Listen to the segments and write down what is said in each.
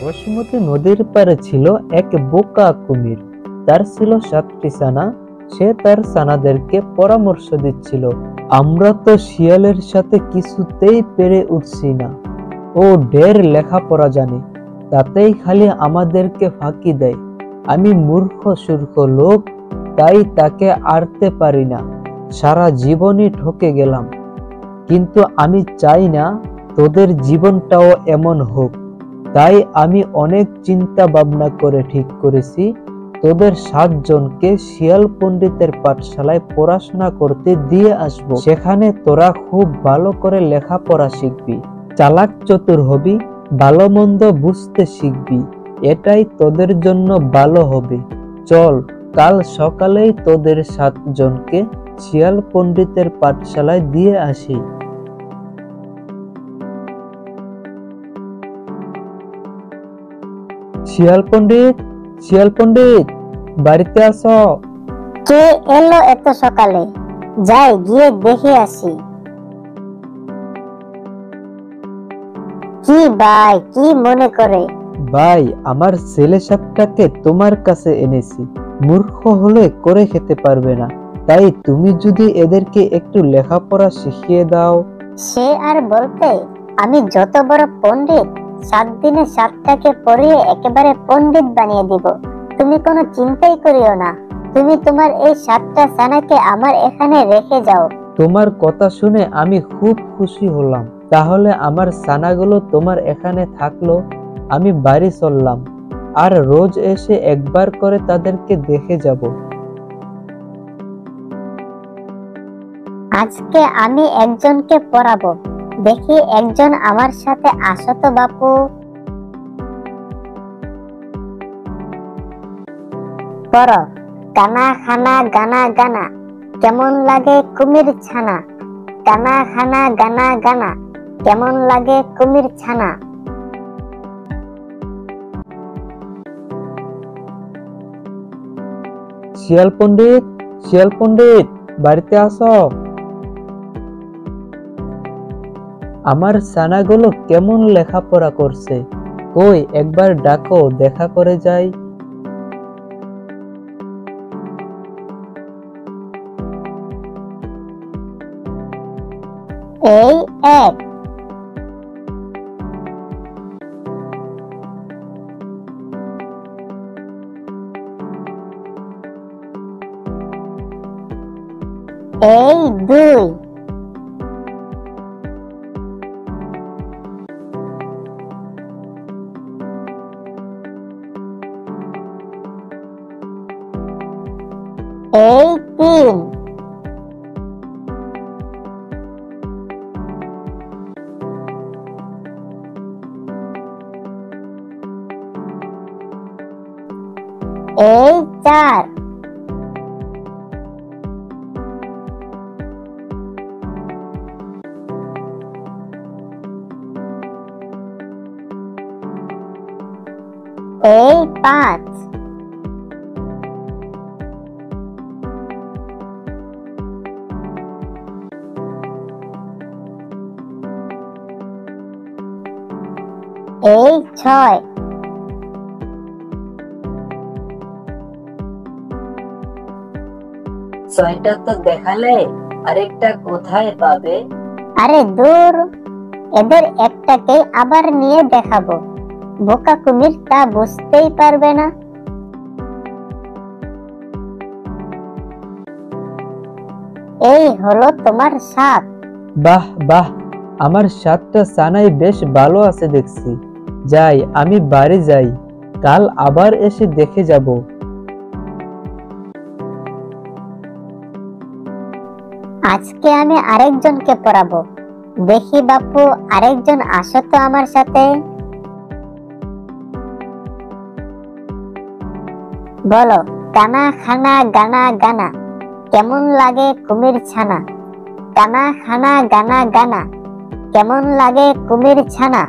বসুমতী নদীর পাড়ে ছিল এক বোকা কুমির। তার ছিল 7টি ছানা। সে তার ছানাদেরকে পরামর্শ দিচ্ছিল, আমরা তো শিয়ালের সাথে কিছুতেই পেরে উঠছি না। ও ঢের লেখাপড়া জানে, তাতেই খালি আমাদেরকে ফাঁকি দেয়। আমি মূর্খ সূর্খ লোক, তাই তাকে আড়তে পারি না। সারা জীবনই ঠকে গেলাম। কিন্তু আমি চাই না তোদের জীবনটাও এমন হোক। তাই আমি অনেক চিন্তা ভাবনা করে ঠিক করেছি, তোদের 7 জনকে শিয়াল পণ্ডিতের পাঠশালায় পড়াশোনা করতে দিয়ে আসবো। সেখানে তোরা খুব ভালো করে লেখাপড়া শিখবি, চালাক চতুর হবি, ভালো মন্দ বুঝতে শিখবি। এটাই তোদের জন্য ভালো হবে। চল, কাল সকালেই তোদের 7 জনকে শিয়াল পণ্ডিতের পাঠশালায় দিয়ে আসি। শিয়াল পণ্ডিত, শিয়াল পণ্ডিত, বাড়িতে আসো। কে এলো এত সকালে? যাই গিয়ে দেখে আসি। কি ভাই, কি মনে করে? ভাই, আমার ছেলে 7টাকে তোমার কাছে এনেছি। মূর্খ হলে করে খেতে পারবে না, তাই তুমি যদি এদেরকে একটু লেখাপড়া শিখিয়ে দাও। সে আর বলতে, আমি যত বড় পণ্ডিত, 7 দিনে 7টাকে পড়িয়ে একেবারে পণ্ডিত বানিয়ে দিব। তুমি কোনো চিন্তাই করিও না। তুমি তোমার এই 7টা ছানাকে আমার এখানে রেখে যাও। তোমার কথা শুনে আমি খুব খুশি হলাম। তাহলে আমার ছানাগুলো তোমার এখানে থাকলো, আমি বাড়ি চললাম। আর রোজ এসে একবার করে তাদেরকে দেখে যাব। আজকে আমি একজনকে পড়াবো। দেখি একজন আমার সাথে আসো তো বাপু। পড়ো। কানা খানা গানা গানা, কেমন লাগে কুমির ছানা। কানা খানা গানা গানা, কেমন লাগে কুমির ছানা। শিয়াল পণ্ডিত, শিয়াল পণ্ডিত, বাড়িতে আসো। আমার ছানাগুলো কেমন লেখাপড়া করছে, কই একবার ডাকো, দেখা করে যাই। এই এক। এই 2। এই 3। এই 4। এই 5। এই 6। ছয়টা তো দেখালে, আরেকটা কোথায় পাবে? আরে দূর, এদের একটাকে আবার নিয়ে দেখাবো। বোকা কুমির তা বুঝতেই পারবে না। এই হলো তোমার 7। বাহ বাহ, আমার 7টা ছানাই বেশ ভালো আছে দেখছি। যাই, আমি বাড়ি যাই, কাল আবার এসে দেখে যাব। আজকে আমি আরেকজনকে পড়াবো। দেখি বাপু, আরেকজন আসো তো আমার সাথে। বলো। কানা খানা গানা গানা, কেমন লাগে কুমির ছানা। কানা খানা গানা গানা, কেমন লাগে কুমির ছানা।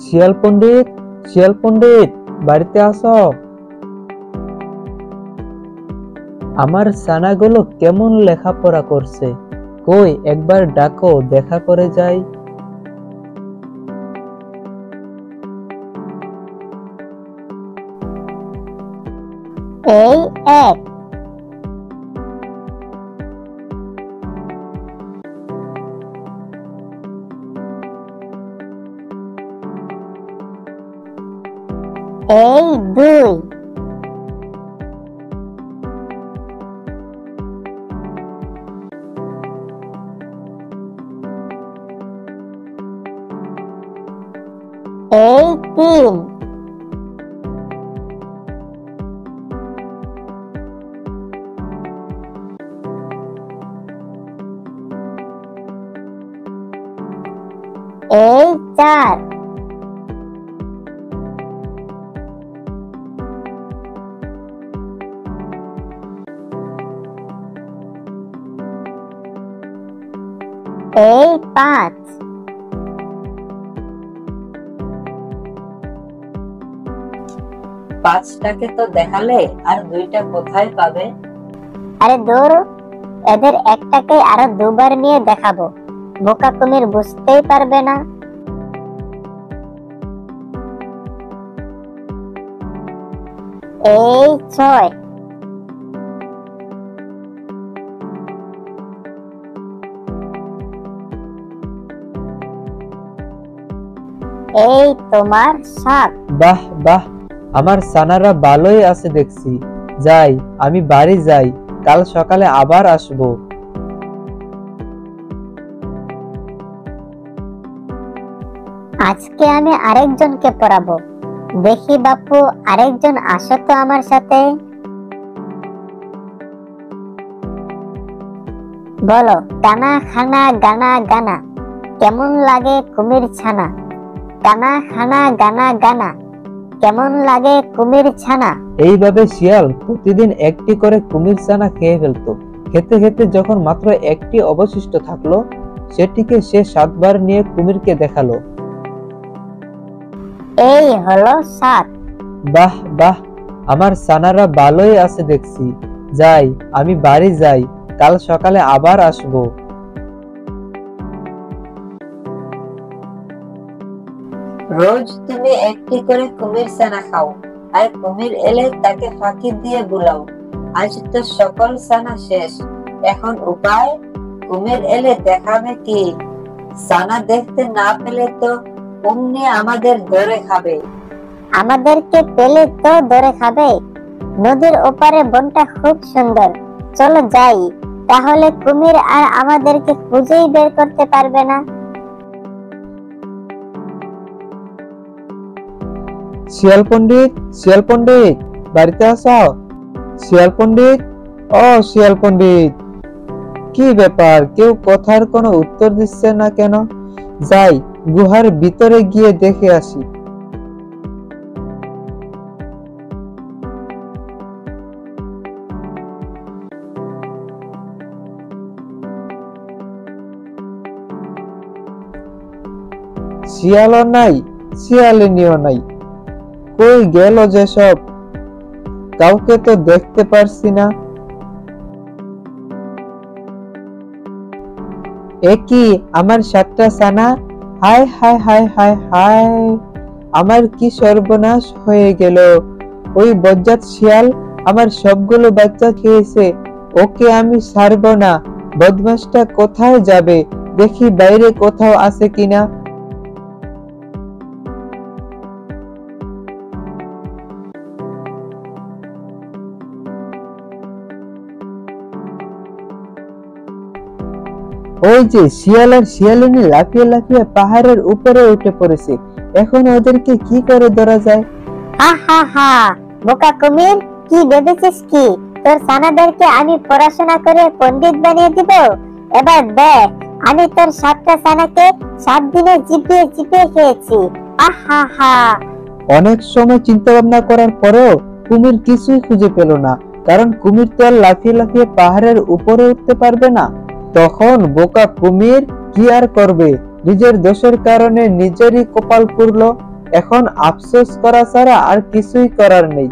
শিয়াল পণ্ডিত, শিয়াল পণ্ডিত, বাড়িতে আসো। আমার ছানাগুলো কেমন লেখাপড়া করছে, কই একবার ডাকো, দেখা করে যাই। এই এক, এই দুই, এই তিন, এই চার, এই পাঁচ, পাঁচটাকে তো দেখালে, আর দুইটা কোথায় পাবে? আরে দৌড়, এদের একটাকে আরো দুবার নিয়ে দেখাবো, বোকা কুমির বুঝতেই পারবে না। এই ছয়, এই তোমার সাত। বাহ বাহ, আমার সানারা ভালোই আছে দেখছি। যাই, আমি বাড়ি যাই, কাল সকালে আবার আসবো। আজকে আমি আরেকজনকে পড়াবো, দেখি বাপু আরেকজন আসো তো আমার সাথে। বলো, কানা খানা গানা গানা, কেমন লাগে কুমির ছানা? কানা খানা গানা গানা, কেমন লাগে কুমির ছানা? এইভাবে শিয়াল প্রতিদিন একটি করে কুমির ছানা খেয়ে ফেলতো। খেতে খেতে যখন মাত্র একটি অবশিষ্ট থাকলো, সেটিকে সে 7 বার নিয়ে কুমিরকে দেখালো। এই হলো 7। বাহ বাহ, আমার ছানারা ভালোই আছে দেখছি। যাই, আমি বাড়ি যাই, কাল সকালে আবার আসবো। রোজ তুমি একটি করে কুমির ছানা খাও, আর কুমির এলে তাকে ফাঁকি দিয়ে বুলাও। আজ তো সকল ছানা শেষ, এখন উপায়? কুমির এলে দেখাবে কি? ছানা দেখতে না পেলে তো অমনি আমাদের ধরে খাবে। আমাদেরকে পেলে তো ধরে খাবে। নদীর ওপারে বনটা খুব সুন্দর, চলো যাই, তাহলে কুমির আর আমাদেরকে খুঁজেই বের করতে পারবে না। শিয়াল পণ্ডিত, শিয়াল পণ্ডিত, বাড়িতে আসো। শিয়াল পণ্ডিত, ও শিয়াল পণ্ডিত, কি ব্যাপার, কেউ কথার কোনো উত্তর দিচ্ছে না কেন? যাই, গুহার ভিতরে গিয়ে দেখে আসি। শিয়ালও নাই, শিয়ালিনীও নাই, কই গেল যে সব? কাউকে তো দেখতে পারছি না। একি আমার 7টা ছানা, হায় হায় হায় হায় হায়, আমার কি সর্বনাশ হয়ে গেল। ওই বজ্জাত শিয়াল আমার সবগুলো বাচ্চা খেয়েছে, ওকে আমি ছাড়বো না। বদমাশটা কোথায় যাবে, দেখি বাইরে কোথাও আছে কিনা। ওই যে শিয়াল আর শিয়ালিনী লাফিয়ে লাফিয়ে পাহাড়ের উপরে উঠে পড়েছে, এখন ওদেরকে কি করে ধরা যায়? হা হা হা, বোকা কুমির, কি ভেবেছিস কি তোর ছানাদেরকে আমি পড়াশোনা করে পণ্ডিত বানিয়ে দিব? এবার দেখ, আমি তোর 7টা ছানাকে 7 দিনে চিপিয়ে চিপিয়ে খেয়েছি। আহা হা। অনেক সময় চিন্তা ভাবনা করার পরেও কুমির কিছুই খুঁজে পেল না, কারণ কুমির তো আর লাফিয়ে লাফিয়ে পাহাড়ের উপরে উঠতে পারবে না। তখন বোকা কুমির কি আর করবে, নিজের দোষের কারণে নিজেরই কপাল পুড়লো। এখন আফসোস করা ছাড়া আর কিছুই করার নেই।